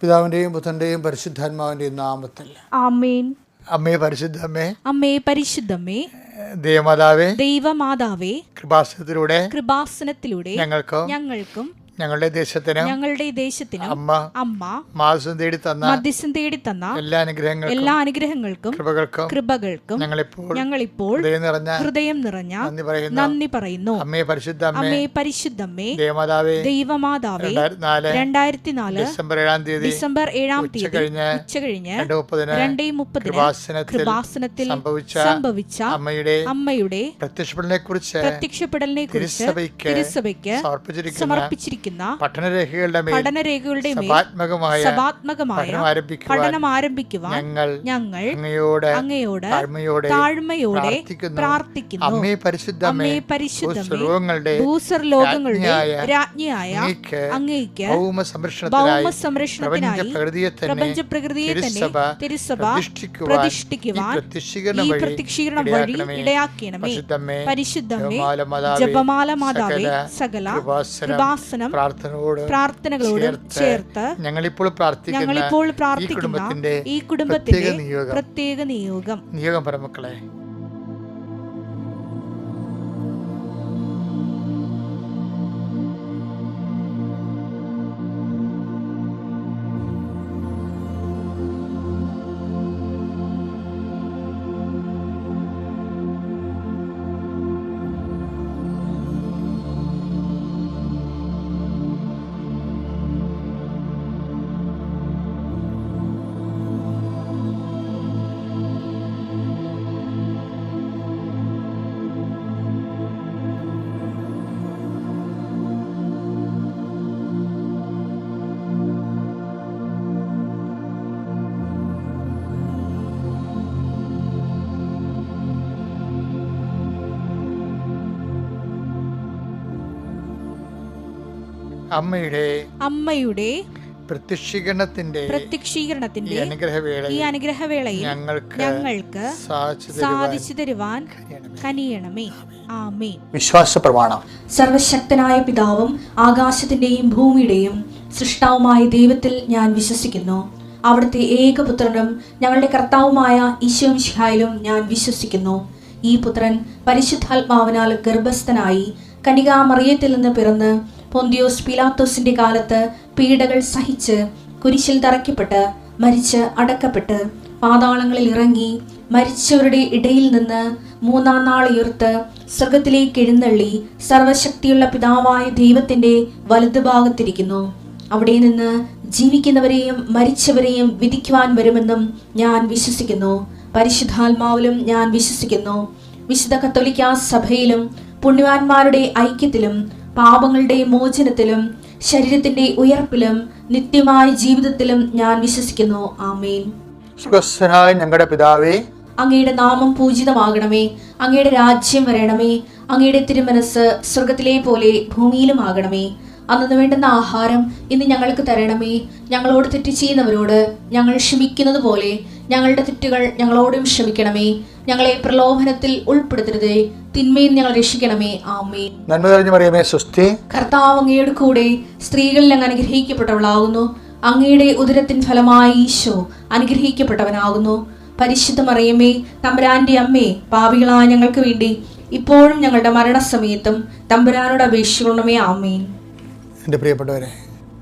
പിതാവിൻ്റെയും പുത്രൻ്റെയും പരിശുദ്ധാത്മാവിൻ്റെയും നാമത്തിൽ ആമേൻ. അമ്മേ പരിശുദ്ധമ്മേ, അമ്മേ പരിശുദ്ധമ്മേ, ദേവമാതാവേ, ദൈവമാതാവേ, കൃപാസനത്തിലൂടെ ഞങ്ങൾക്കും ഞങ്ങളുടെ ദേശത്തിനും അമ്മ മാധ്യസ്ഥം തേടി തന്ന എല്ലാ അനുഗ്രഹങ്ങൾക്കും കൃപകൾക്കും ഞങ്ങളിപ്പോൾ ഹൃദയം നിറഞ്ഞ നന്ദി പറയുന്നു. അമ്മേ പരിശുദ്ധമ്മേ, ദൈവമാതാവേ, 2004 ഡിസംബർ 7 ഉച്ചകഴിഞ്ഞ് 2:30 കൃപാസനത്തിൽ സംഭവിച്ച അമ്മയുടെ പ്രത്യക്ഷപ്പെടലിനെ കുറിച്ച് തിരുസഭയ്ക്ക് സമർപ്പിച്ചിരിക്കുന്ന പഠനരേഖകളുടെ മേൽ സഭാത്മകമായ പഠനം ആരംഭിക്കുവാൻ ഞങ്ങൾ അങ്ങയോട് താഴ്മയോടെ പ്രാർത്ഥിക്കുന്നു. അമ്മേ പരിശുദ്ധമ്മേ, ഭൂസ്വർലോകങ്ങളുടെ രാജ്ഞിയായ അങ്ങേയ്ക്ക് ഭൗമസംരക്ഷണത്തിനായി പ്രപഞ്ച പ്രകൃതിയെ തന്നെ തിരുസഭ പ്രതിഷ്ഠിക്കുവാൻ ഈ പ്രത്യക്ഷീകരണം വഴി ഇടയാക്കണമേ. പരിശുദ്ധമ്മേ, ജപമാല മാതാവേ, സകല കൃപാസനം പ്രാർത്ഥനകളോട് ചേർത്ത് ഞങ്ങളിപ്പോൾ പ്രാർത്ഥിക്കുന്ന ഈ കുടുംബത്തിന്റെ പ്രത്യേക നിയോഗം പരമക്കളെ. അമ്മയുടെ പ്രത്യക്ഷീകരണത്തിന്റെ ഈ അനുഗ്രഹവേളയിൽ ഞങ്ങൾക്ക് സാധിച്ചു തരുവാൻ കനിയണമേ. ആമേൻ. വിശ്വാസ പ്രമാണം. സർവശക്തനായ പിതാവും ആകാശത്തിന്റെയും ഭൂമിയുടെയും സൃഷ്ടാവുമായ ദൈവത്തിൽ ഞാൻ വിശ്വസിക്കുന്നു. അവിടുത്തെ ഏകപുത്രനും ഞങ്ങളുടെ കർത്താവുമായ ഈശോ മിശിഹായിലും ഞാൻ വിശ്വസിക്കുന്നു. ഈ പുത്രൻ പരിശുദ്ധാത്മാവിനാൽ ഗർഭസ്ഥനായി കന്യകാമറിയത്തിൽ നിന്ന് പിറന്ന് പൊന്തിയോസ് പീലാത്തോസിന്റെ കാലത്ത് പീഡകൾ സഹിച്ച് കുരിശിൽ തറയ്ക്കപ്പെട്ട് മരിച്ച് അടക്കപ്പെട്ട് പാതാളങ്ങളിൽ ഇറങ്ങി മരിച്ചവരുടെ ഇടയിൽ നിന്ന് 3-ാം നാൾ ഉയർത്ത് സ്വർഗത്തിലേക്ക് എഴുന്നള്ളി സർവശക്തിയുള്ള പിതാവായ ദൈവത്തിന്റെ വലതുഭാഗത്തിരിക്കുന്നു. അവിടെ നിന്ന് ജീവിക്കുന്നവരെയും മരിച്ചവരെയും വിധിക്കുവാൻ വരുമെന്നും ഞാൻ വിശ്വസിക്കുന്നു. പരിശുദ്ധാത്മാവിലും ഞാൻ വിശ്വസിക്കുന്നു. വിശുദ്ധ കത്തോലിക്കാ സഭയിലും പുണ്യവാന്മാരുടെ ഐക്യത്തിലും പാപങ്ങളുടെ മോചനത്തിലും ശരീരത്തിന്റെ ഉയർപ്പിലും നിത്യമായ ജീവിതത്തിലും ഞാൻ വിശ്വസിക്കുന്നു. ആമേൻ. സുഖസ്ഥനായ ഞങ്ങളുടെ പിതാവേ, അങ്ങയുടെ നാമം പൂജിതമാകണമേ. അങ്ങയുടെ രാജ്യം വരണമേ. അങ്ങയുടെ തിരുമനസ് സ്വർഗത്തിലെ പോലെ ഭൂമിയിലും ആകണമേ. അന്നു വേണ്ടുന്ന ആഹാരം ഇന്ന് ഞങ്ങൾക്ക് തരണമേ. ഞങ്ങളോട് തെറ്റ് ചെയ്യുന്നവരോട് ഞങ്ങൾ ക്ഷമിക്കുന്നത് പോലെ ഞങ്ങളുടെ തെറ്റുകൾ ഞങ്ങളോടും ക്ഷമിക്കണമേ. ഞങ്ങളെ പ്രലോഭനത്തിൽ ഉൾപ്പെടുത്തരുതേ, തിന്മയിൽ ഞങ്ങൾ രക്ഷിക്കണമേ. ആമേൻ. നന്മ നിറഞ്ഞ മറിയമേ, സ്വസ്തി. കർത്താവ് അങ്ങയുടെ കൂടെ സ്ത്രീകളിൽ അങ്ങ് അനുഗ്രഹിക്കപ്പെട്ടവളാകുന്നു. അങ്ങയുടെ ഉദരത്തിൻ ഫലമായി ഈശോ അനുഗ്രഹിക്കപ്പെട്ടവനാകുന്നു. പരിശുദ്ധ മറിയമേ, തമ്പുരാന്റെ അമ്മേ, പാപികളായ ഞങ്ങൾക്ക് വേണ്ടി ഇപ്പോഴും ഞങ്ങളുടെ മരണസമയത്തും തമ്പുരാനോട് അപേക്ഷിക്കണമേ. ആമേൻ. എൻ്റെ പ്രിയപ്പെട്ടവരെ,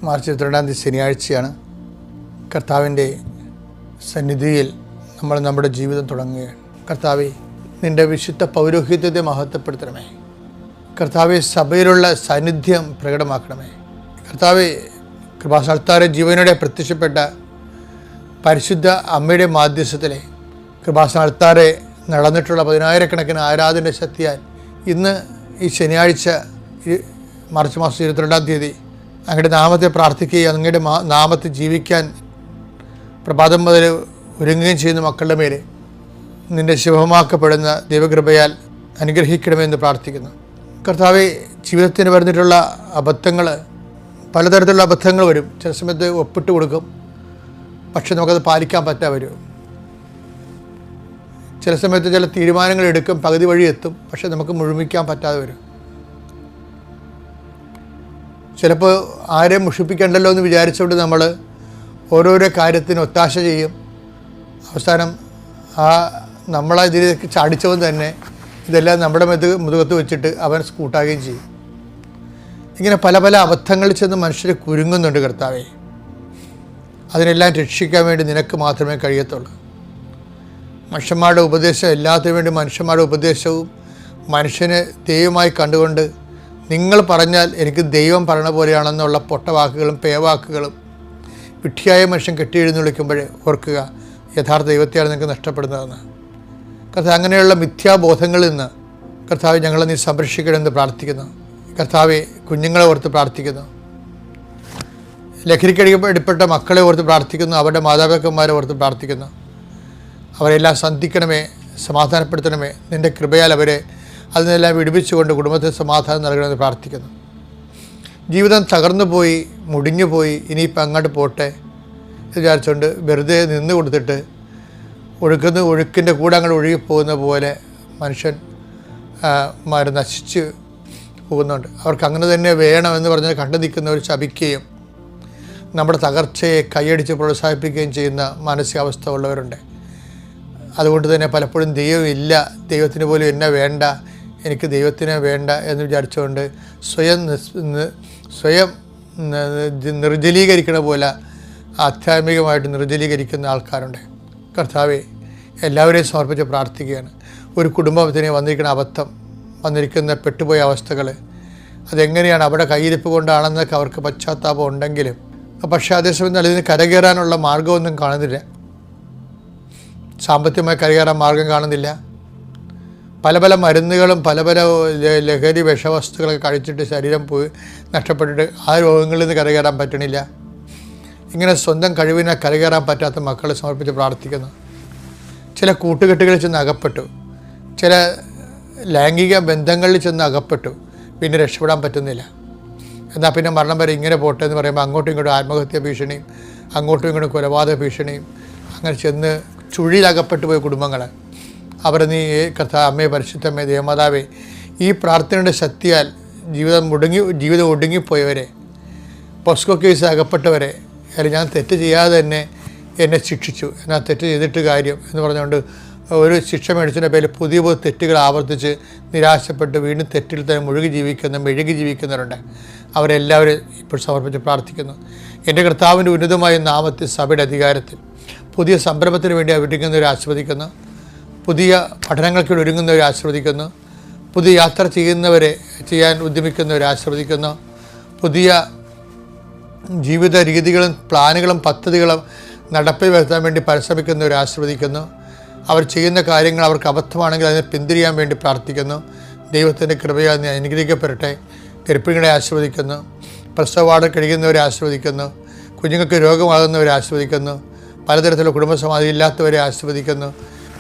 മാർച്ച് 22 ശനിയാഴ്ചയാണ്. കർത്താവിൻ്റെ സന്നിധിയിൽ നമ്മൾ നമ്മുടെ ജീവിതം തുടങ്ങുകയാണ്. കർത്താവെ, നിൻ്റെ വിശുദ്ധ പൗരോഹിത്യത്തെ മഹത്വപ്പെടുത്തണമേ. കർത്താവെ, സഭയിലുള്ള സാന്നിധ്യം പ്രകടമാക്കണമേ. കർത്താവെ, കൃപാസനത്താരെ ജീവനോടെ പ്രത്യക്ഷപ്പെട്ട പരിശുദ്ധ അമ്മയുടെ മാധ്യസ്ഥത്തിലെ കൃപാസനത്താരെ നടന്നിട്ടുള്ള 10,000-കണക്കിന് ആരാധന ശക്തിയാൽ ഇന്ന് ഈ ശനിയാഴ്ച മാർച്ച് മാസം 22-ാം തീയതി അങ്ങയുടെ നാമത്തെ പ്രാർത്ഥിക്കുകയും അങ്ങയുടെ നാമത്തെ ജീവിക്കാൻ പ്രഭാതം മുതൽ ഒരുങ്ങുകയും ചെയ്യുന്ന മക്കളുടെ മേലെ നിൻ്റെ ശുഭമാക്കപ്പെടുന്ന ദൈവകൃപയാൽ അനുഗ്രഹിക്കണമെന്ന് പ്രാർത്ഥിക്കുന്നു. കർത്താവെ, ജീവിതത്തിന് വരുന്നിട്ടുള്ള അബദ്ധങ്ങൾ, പലതരത്തിലുള്ള അബദ്ധങ്ങൾ വരും. ചില സമയത്ത് ഒപ്പിട്ട് കൊടുക്കും, പക്ഷെ നമുക്കത് പാലിക്കാൻ പറ്റാതെ വരും. ചില സമയത്ത് ചില തീരുമാനങ്ങൾ എടുക്കും, പകുതി വഴി എത്തും, പക്ഷെ നമുക്ക് മുഴുമിക്കാൻ പറ്റാതെ വരും. ചിലപ്പോൾ ആരെയും മുഷിപ്പിക്കണ്ടല്ലോ എന്ന് വിചാരിച്ചുകൊണ്ട് നമ്മൾ ഓരോരോ കാര്യത്തിന് ഒത്താശ ചെയ്യും. അവസാനം ആ നമ്മളെ ഇതിലേക്ക് ചാടിച്ചവൻ തന്നെ ഇതെല്ലാം നമ്മുടെ മുതുകത്ത് വെച്ചിട്ട് അവൻ സ്കൂട്ടാകുകയും ചെയ്യും. ഇങ്ങനെ പല പല അബദ്ധങ്ങളിൽ ചെന്ന് മനുഷ്യർ കുരുങ്ങുന്നുണ്ട്. കർത്താവേ, അതിനെല്ലാം രക്ഷിക്കാൻ വേണ്ടി നിനക്ക് മാത്രമേ കഴിയത്തുള്ളൂ. മനുഷ്യന്മാരുടെ ഉപദേശം, എല്ലാത്തിനു വേണ്ടി മനുഷ്യന്മാരുടെ ഉപദേശവും മനുഷ്യനെ ദൈവമായി കണ്ടുകൊണ്ട് നിങ്ങൾ പറഞ്ഞാൽ എനിക്ക് ദൈവം പറയണ പോലെയാണെന്നുള്ള പൊട്ടവാക്കുകളും പേവാക്കുകളും വിഡ്ഢിയായ മനുഷ്യൻ കെട്ടിയെഴുന്നള്ളിക്കുമ്പോഴേ ഓർക്കുക, യഥാർത്ഥ ദൈവത്തെയാണ് നിങ്ങൾക്ക് നഷ്ടപ്പെടുന്നതെന്ന്. കർത്താവ്, അങ്ങനെയുള്ള മിഥ്യാബോധങ്ങളിൽ നിന്ന് കർത്താവ് ഞങ്ങളെ നീ സംരക്ഷിക്കണമെന്ന് പ്രാർത്ഥിക്കുന്നു. കർത്താവെ, കുഞ്ഞുങ്ങളെ ഓർത്ത് പ്രാർത്ഥിക്കുന്നു. ലഹരിക്കടിപ്പെട്ട മക്കളെ ഓർത്ത് പ്രാർത്ഥിക്കുന്നു. അവരുടെ മാതാപിതാക്കന്മാരെ ഓർത്ത് പ്രാർത്ഥിക്കുന്നു. അവരെല്ലാം സന്ധിക്കണമേ, സമാധാനപ്പെടുത്തണമേ. നിൻ്റെ കൃപയാൽ അവരെ അതിനെല്ലാം വിടുവിച്ചുകൊണ്ട് കുടുംബത്തിന് സമാധാനം നൽകണമെന്ന് പ്രാർത്ഥിക്കുന്നു. ജീവിതം തകർന്നു പോയി, മുടിഞ്ഞു പോയി, ഇനിയിപ്പോൾ അങ്ങോട്ട് പോട്ടെ വിചാരിച്ചുകൊണ്ട് വെറുതെ നിന്ന് കൊടുത്തിട്ട് ഒഴുക്കിൻ്റെ കൂടെ അങ്ങോട്ട് ഒഴുകിപ്പോകുന്ന പോലെ മനുഷ്യന്മാർ നശിച്ച് പോകുന്നുണ്ട്. അവർക്ക് അങ്ങനെ തന്നെ വേണമെന്ന് പറഞ്ഞ് കണ്ടു നിൽക്കുന്നവർ ശപിക്കുകയും നമ്മുടെ തകർച്ചയെ കൈയടിച്ച് പ്രോത്സാഹിപ്പിക്കുകയും ചെയ്യുന്ന മാനസികാവസ്ഥ ഉള്ളവരുണ്ട്. അതുകൊണ്ട് തന്നെ പലപ്പോഴും ദൈവമില്ല, ദൈവത്തിന് പോലും എന്നെ വേണ്ട, എനിക്ക് ദൈവത്തിനെ വേണ്ട എന്ന് വിചാരിച്ചുകൊണ്ട് സ്വയം നിർജ്ജലീകരിക്കണ പോലെ ആധ്യാത്മികമായിട്ട് നിർജ്ജലീകരിക്കുന്ന ആൾക്കാരുണ്ട്. കർത്താവെ, എല്ലാവരെയും സമർപ്പിച്ച് പ്രാർത്ഥിക്കുകയാണ്. ഒരു കുടുംബത്തിന് വന്നിരിക്കുന്ന അബദ്ധം, വന്നിരിക്കുന്ന പെട്ടുപോയ അവസ്ഥകൾ, അതെങ്ങനെയാണ് അവിടെ കയ്യിരിപ്പ് കൊണ്ടാണെന്നൊക്കെ അവർക്ക് പശ്ചാത്താപം ഉണ്ടെങ്കിലും പക്ഷേ അതേസമയം അതിന് കരകയറാനുള്ള മാർഗമൊന്നും കാണുന്നില്ല. സാമ്പത്തികമായി കരകയറാൻ മാർഗം കാണുന്നില്ല. പല പല മരുന്നുകളും പല പല ലഹരി വിഷവസ്തുക്കളൊക്കെ കഴിച്ചിട്ട് ശരീരം പോയി നഷ്ടപ്പെട്ടിട്ട് ആ രോഗങ്ങളിൽ നിന്ന് കരകയറാൻ പറ്റണില്ല. ഇങ്ങനെ സ്വന്തം കഴിവിനെ കരകയറാൻ പറ്റാത്ത മക്കളെ സമർപ്പിച്ച് പ്രാർത്ഥിക്കുന്നു. ചില കൂട്ടുകെട്ടുകളിൽ ചെന്ന് അകപ്പെട്ടു, ചില ലൈംഗിക ബന്ധങ്ങളിൽ ചെന്ന് അകപ്പെട്ടു, പിന്നെ രക്ഷപ്പെടാൻ പറ്റുന്നില്ല. എന്നാൽ പിന്നെ മരണം വരെ ഇങ്ങനെ പോട്ടെ എന്ന് പറയുമ്പോൾ അങ്ങോട്ടും ഇങ്ങോട്ടും ആത്മഹത്യ ഭീഷണിയും അങ്ങോട്ടും ഇങ്ങോട്ടും കൊലപാതക ഭീഷണിയും അങ്ങനെ ചെന്ന് ചുഴിയിലകപ്പെട്ടു പോയ കുടുംബങ്ങൾ, അവർ നീ കർത്താവ്, അമ്മേ, പരിശുദ്ധമ്മേ, ദേവമാതാവേ, ഈ പ്രാർത്ഥനയുടെ ശക്തിയാൽ ജീവിതം ഒടുങ്ങിപ്പോയവരെ, പോസ്കോ കേസ് അകപ്പെട്ടവരെ, അല്ലെങ്കിൽ ഞാൻ തെറ്റ് ചെയ്യാതെ തന്നെ എന്നെ ശിക്ഷിച്ചു, എന്നാൽ തെറ്റ് ചെയ്തിട്ട് കാര്യം എന്ന് പറഞ്ഞുകൊണ്ട് ഒരു ശിക്ഷ മേടിച്ചതിൻ്റെ പേരിൽ പുതിയ പുതിയ തെറ്റുകൾ ആവർത്തിച്ച് നിരാശപ്പെട്ട് വീണ്ടും തെറ്റിൽ തന്നെ മെഴുകി ജീവിക്കുന്നവരുണ്ട്. അവരെല്ലാവരും ഇപ്പോൾ സമർപ്പിച്ച് പ്രാർത്ഥിക്കുന്നു. എൻ്റെ കർത്താവിൻ്റെ ഉന്നതമായ നാമത്തിൽ സഭയുടെ അധികാരത്തിൽ പുതിയ സംരംഭത്തിന് വേണ്ടി ഒരുങ്ങുന്നവരെ ആസ്വദിക്കുന്നു, പുതിയ പഠനങ്ങൾക്ക് ഒരുങ്ങുന്നവരെ ആസ്വദിക്കുന്നു, പുതിയ യാത്ര ചെയ്യാൻ ഉദ്യമിക്കുന്നവരെ ആസ്വദിക്കുന്നു, പുതിയ ജീവിത രീതികളും പ്ലാനുകളും പദ്ധതികളും നടപ്പിൽ വരുത്താൻ വേണ്ടി പരിശ്രമിക്കുന്നവരെ ആസ്വദിക്കുന്നു. അവർ ചെയ്യുന്ന കാര്യങ്ങൾ അവർക്ക് അബദ്ധമാണെങ്കിൽ അതിനെ പിന്തിരിയാൻ വേണ്ടി പ്രാർത്ഥിക്കുന്നു. ദൈവത്തിൻ്റെ കൃപയാൽ നീ അനുഗ്രഹിക്കപ്പെടട്ടെ. ഗർഭിണികളെ ആസ്വദിക്കുന്നു, പ്രസവവാർഡ് കഴിയുന്നവരെ ആസ്വദിക്കുന്നു, കുഞ്ഞുങ്ങൾക്ക് രോഗമാകുന്നവരെ ആസ്വദിക്കുന്നു, പലതരത്തിലുള്ള കുടുംബസമാധി ഇല്ലാത്തവരെ ആസ്വദിക്കുന്നു,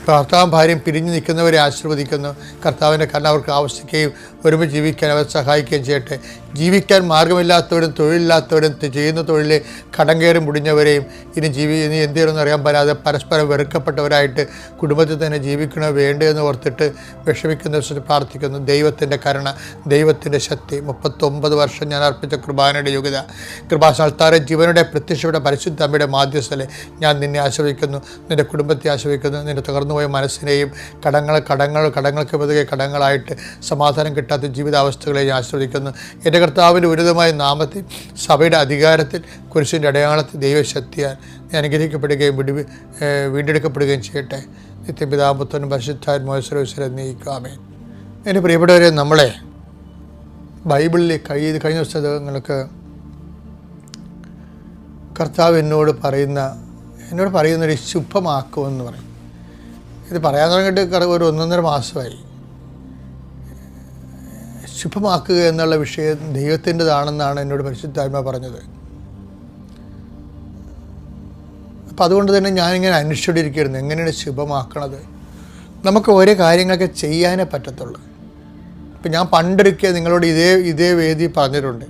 ഭർത്താവും ഭാര്യയും പിരിഞ്ഞു നിൽക്കുന്നവരെ ആശീർവദിക്കുന്നു. കർത്താവിൻ്റെ കരുണ അവർക്ക് ആവശ്യിക്കുകയും ഒരുമിച്ച് ജീവിക്കാൻ അവർ സഹായിക്കുകയും ചെയ്യട്ടെ. ജീവിക്കാൻ മാർഗമില്ലാത്തവരും തൊഴിലില്ലാത്തവരും ചെയ്യുന്ന തൊഴിലെ കടം കയറി മുടിഞ്ഞവരെയും ഇനി എന്ത് ചെയ്യണമെന്ന് അറിയാൻ പറ്റാതെ പരസ്പരം വെറുക്കപ്പെട്ടവരായിട്ട് കുടുംബത്തിൽ തന്നെ ജീവിക്കണോ വേണ്ടോ എന്ന് ഓർത്തിട്ട് വിഷമിക്കുന്ന പ്രാർത്ഥിക്കുന്നു. ദൈവത്തിൻ്റെ കരുണ, ദൈവത്തിൻ്റെ ശക്തി, 39 വർഷം ഞാൻ അർപ്പിച്ച കൃപാനയുടെ യോഗ്യത, കൃപാസ്ഥാനത്താറെ ജീവനുടെ പ്രത്യക്ഷയുടെ പരിശുദ്ധ അമ്മയുടെ മാധ്യസ്ഥലെ ഞാൻ നിന്നെ ആശ്രയിക്കുന്നു, നിൻ്റെ കുടുംബത്തെ ആശ്രയിക്കുന്നു. നിൻ്റെ തകർന്നുപോയ മനസ്സിനെയും കടങ്ങൾക്ക് പതുക്കെ കടങ്ങളായിട്ട് സമാധാനം കിട്ടാത്ത ജീവിതാവസ്ഥകളെ ഞാൻ ആശ്രയിക്കുന്നു. എൻ്റെ കർത്താവിൻ്റെ ഉന്നതമായ നാമത്തിൽ സഭയുടെ അധികാരത്തിൽ കുരിശിൻ്റെ അടയാളത്തിൽ ദൈവശക്തിയാൽ ഞാൻ അനുഗ്രഹിക്കപ്പെടുകയും വീണ്ടെടുക്കപ്പെടുകയും ചെയ്യട്ടെ. നിത്യപിതാപുത്രനും പരിശുദ്ധാത്മാവിനെ നീക്കാമേ. എൻ്റെ പ്രിയപ്പെട്ടവരെ, നമ്മളെ ബൈബിളിൽ കഴിഞ്ഞ പുസ്തകങ്ങൾക്ക് കർത്താവ് എന്നോട് പറയുന്നൊരു ശുഭമാക്കുമെന്ന് പറയും. ഇത് പറയാൻ തുടങ്ങിയിട്ട് ഒരു 1.5 മാസമായി. ശുഭമാക്കുക എന്നുള്ള വിഷയം ദൈവത്തിൻ്റെതാണെന്നാണ് എന്നോട് പരിശുദ്ധാത്മാവ് പറഞ്ഞത്. അപ്പോൾ അതുകൊണ്ട് തന്നെ ഞാനിങ്ങനെ അന്വേഷിച്ചുകൊണ്ടിരിക്കുകയായിരുന്നു, എങ്ങനെയാണ് ശുഭമാക്കണത്. നമുക്ക് ഓരോ കാര്യങ്ങളൊക്കെ ചെയ്യാനേ പറ്റത്തുള്ളൂ. ഇപ്പം ഞാൻ പണ്ടൊരിക്കൽ നിങ്ങളോട് ഇതേ വേദി പറഞ്ഞിട്ടുണ്ട്.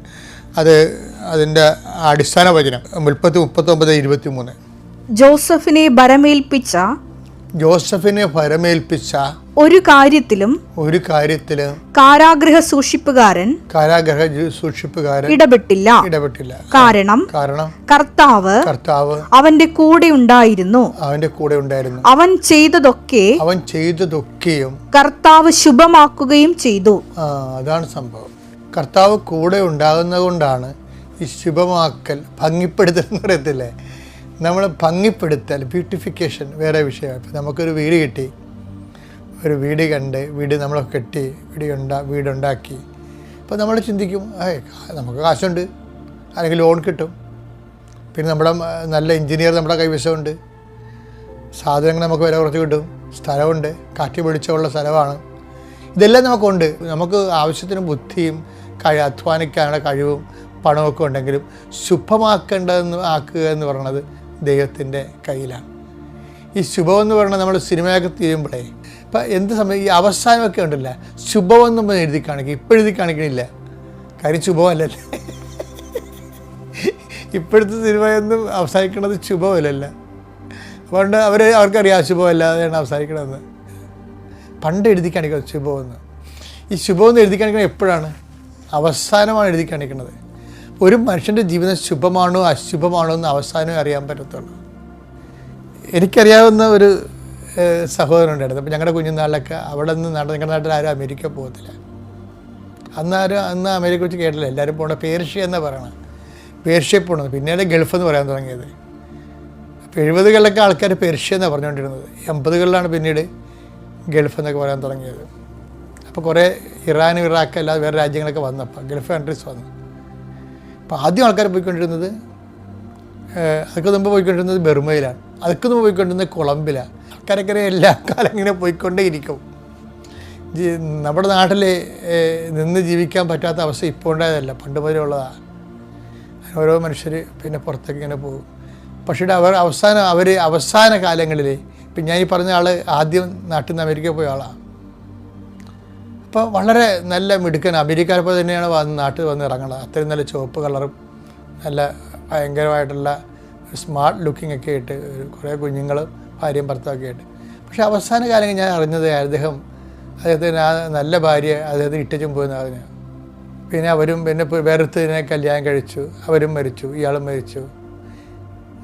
അതിൻ്റെ അടിസ്ഥാന വചനം 39:23. ജോസഫിനെ ഭരമേൽപ്പിച്ച ജോസഫിനെ ഫരമേൽപ്പിച്ച ഒരു കാര്യത്തിലും കാരാഗൃഹ സൂക്ഷിപ്പുകാരൻ ഇടപെട്ടില്ല. കാരണം കർത്താവ് അവന്റെ കൂടെ ഉണ്ടായിരുന്നു. അവൻ ചെയ്തതൊക്കെയും കർത്താവ് ശുഭമാക്കുകയും ചെയ്തു. അതാണ് സംഭവം. കർത്താവ് കൂടെ ഉണ്ടാകുന്നത് കൊണ്ടാണ് ഈ ശുഭമാക്കൽ, ഭംഗിപ്പെടുത്തൽ എന്ന് പറയത്തില്ലേ, നമ്മൾ ഭംഗിപ്പെടുത്തൽ, ബ്യൂട്ടിഫിക്കേഷൻ വേറെ വിഷയമാണ്. ഇപ്പം നമുക്കൊരു വീട് കിട്ടി, ഒരു വീട് കണ്ട് വീട് നമ്മൾ കെട്ടി വീടുണ്ടാക്കി. അപ്പോൾ നമ്മൾ ചിന്തിക്കും, നമുക്ക് കാശുണ്ട്, അല്ലെങ്കിൽ ലോൺ കിട്ടും, പിന്നെ നമ്മുടെ നല്ല എൻജിനീയർ നമ്മുടെ കൈവശമുണ്ട്, സാധനങ്ങൾ നമുക്ക് വില കുറച്ച് കിട്ടും, സ്ഥലമുണ്ട്, കാറ്റ് പിടിച്ചുള്ള സ്ഥലമാണ്, ഇതെല്ലാം നമുക്കുണ്ട്. നമുക്ക് ആവശ്യത്തിന് ബുദ്ധിയും അധ്വാനിക്കാനുള്ള കഴിവും പണമൊക്കെ ഉണ്ടെങ്കിലും ആക്കുക എന്ന് പറയുന്നത് ദൈവത്തിൻ്റെ കയ്യിലാണ്. ഈ ശുഭമെന്ന് പറയുന്നത് നമ്മൾ സിനിമയൊക്കെ തീരുമ്പോഴേ ഇപ്പം എന്ത് സമയം ഈ അവസാനമൊക്കെ ഉണ്ടല്ല, ശുഭമെന്നും എഴുതി കാണിക്കും. ഇപ്പം എഴുതി കാണിക്കണില്ല, കാര്യം ശുഭമല്ലല്ലേ. ഇപ്പോഴത്തെ സിനിമയൊന്നും അവസാനിക്കണത് ശുഭമല്ലല്ല. അതുകൊണ്ട് അവർക്കറിയാം ശുഭമല്ലാതെയാണ് അവസാനിക്കണമെന്ന്. പണ്ട് എഴുതി കാണിക്കുന്നത് ശുഭമെന്ന്. ഈ ശുഭമെന്ന് എഴുതി കാണിക്കുന്നത് എപ്പോഴാണ്? അവസാനമാണ് എഴുതി കാണിക്കുന്നത്. ഒരു മനുഷ്യൻ്റെ ജീവിതം ശുഭമാണോ അശുഭമാണോ എന്ന് അവസാനമേ അറിയാൻ പറ്റത്തുള്ളൂ. എനിക്കറിയാവുന്ന ഒരു സഹോദരൻ ഉണ്ടായിരുന്നു. അപ്പോൾ ഞങ്ങളുടെ കുഞ്ഞുനാളിലൊക്കെ അവിടെ നിന്ന് ഞങ്ങളുടെ നാട്ടിൽ ആരും അമേരിക്ക പോകത്തില്ല. അന്ന് അമേരിക്ക വെച്ച് കേട്ടില്ല, എല്ലാവരും പോകേണ്ട പേർഷ്യ എന്നാണ് പറയണത്. പേർഷ്യ പോകണത്, പിന്നീട് ഗൾഫ് എന്ന് പറയാൻ തുടങ്ങിയത്. അപ്പോൾ 70കളിലൊക്കെ ആൾക്കാർ പേർഷ്യ എന്നാണ് പറഞ്ഞുകൊണ്ടിരുന്നത്. 80കളിലാണ് പിന്നീട് ഗൾഫ് എന്നൊക്കെ പറയാൻ തുടങ്ങിയത്. അപ്പോൾ കുറേ ഇറാനും ഇറാഖ് അല്ലാതെ വേറെ രാജ്യങ്ങളൊക്കെ വന്നപ്പോൾ ഗൾഫ് കൺട്രീസ് വന്നു. അപ്പോൾ ആദ്യം ആൾക്കാർ പോയിക്കൊണ്ടിരുന്നത്, അതൊക്കെ മുമ്പ് പോയിക്കൊണ്ടിരുന്നത് ബർമയിലാണ്, അതൊക്കെ മുമ്പ് പോയിക്കൊണ്ടിരുന്നത് കൊളംബിലാണ്. ആൾക്കാരൊക്കെ എല്ലാ കാലം ഇങ്ങനെ പോയിക്കൊണ്ടേ ഇരിക്കും. നമ്മുടെ നാട്ടിൽ നിന്ന് ജീവിക്കാൻ പറ്റാത്ത അവസ്ഥ ഇപ്പോൾ ഉണ്ടായതല്ല, പണ്ട് മുതലേ ഉള്ളതാണ്. ഓരോ മനുഷ്യർ പിന്നെ പുറത്തേക്ക് ഇങ്ങനെ പോകും. പക്ഷേ അവസാന കാലങ്ങളിൽ ഇപ്പം ഞാൻ ഈ പറഞ്ഞ ആൾ ആദ്യം നാട്ടിൽ നിന്ന് അമേരിക്ക പോയ ആളാണ്. അപ്പോൾ വളരെ നല്ല മിടുക്കൻ, അമേരിക്കയിപ്പോൾ തന്നെയാണ് നാട്ടിൽ വന്ന് ഇറങ്ങുന്നത്. അത്രയും നല്ല ചുവപ്പ് കളറും നല്ല ഭയങ്കരമായിട്ടുള്ള സ്മാർട്ട് ലുക്കിംഗ് ഒക്കെ ആയിട്ട് കുറേ കുഞ്ഞുങ്ങളും ഭാര്യയും ഭർത്താവൊക്കെ ആയിട്ട്. പക്ഷേ അവസാന കാലങ്ങളിൽ ഞാൻ അറിഞ്ഞത് അദ്ദേഹത്തിന് ആ നല്ല ഭാര്യ അദ്ദേഹത്തിന് ഇട്ടച്ചും പോയെന്ന് പറഞ്ഞു. പിന്നെ അവരും പിന്നെ വേറൊരുത്തതിനെ കല്യാണം കഴിച്ചു, അവരും മരിച്ചു, ഇയാളും മരിച്ചു.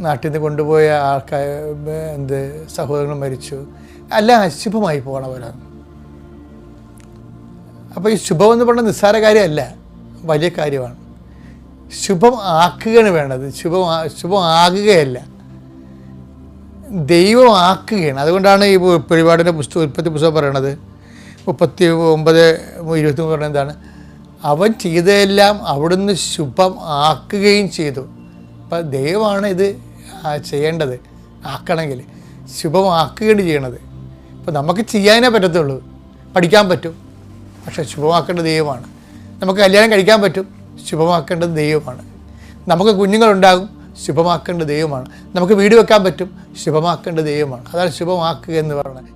നാട്ടിൽ നിന്ന് കൊണ്ടുപോയ ആൾക്കാർ സഹോദരങ്ങളും മരിച്ചു. എല്ലാം അശുഭമായി പോകണവരാണ്. അപ്പോൾ ഈ ശുഭമെന്ന് പറഞ്ഞാൽ നിസ്സാര കാര്യമല്ല, വലിയ കാര്യമാണ്. ശുഭം ആക്കുകയാണ് വേണ്ടത്, ശുഭമാകുകയല്ല, ദൈവം ആക്കുകയാണ്. അതുകൊണ്ടാണ് ഈ വെളിപാടിൻ്റെ ഉൽപ്പത്തി പുസ്തകം പറയണത് 39:23 പറയുന്നത് എന്താണ്? അവൻ ചെയ്തതെല്ലാം അവിടുന്ന് ശുഭം ആക്കുകയും ചെയ്തു. അപ്പം ദൈവമാണ് ഇത് ചെയ്യേണ്ടത്. ആക്കണമെങ്കിൽ ശുഭമാക്കുകയാണ് ചെയ്യണത്. അപ്പം നമുക്ക് ചെയ്യാനേ പറ്റത്തുള്ളൂ. പഠിക്കാൻ പറ്റും, പക്ഷേ ശുഭമാക്കേണ്ടത് ദൈവമാണ്. നമുക്ക് കല്യാണം കഴിക്കാൻ പറ്റും, ശുഭമാക്കേണ്ടത് ദൈവമാണ്. നമുക്ക് കുഞ്ഞുങ്ങളുണ്ടാകും, ശുഭമാക്കേണ്ടത് ദൈവമാണ്. നമുക്ക് വീട് വെക്കാൻ പറ്റും, ശുഭമാക്കേണ്ടത് ദൈവമാണ്. അതാണ് ശുഭമാക്കുക എന്ന് പറയുന്നത്.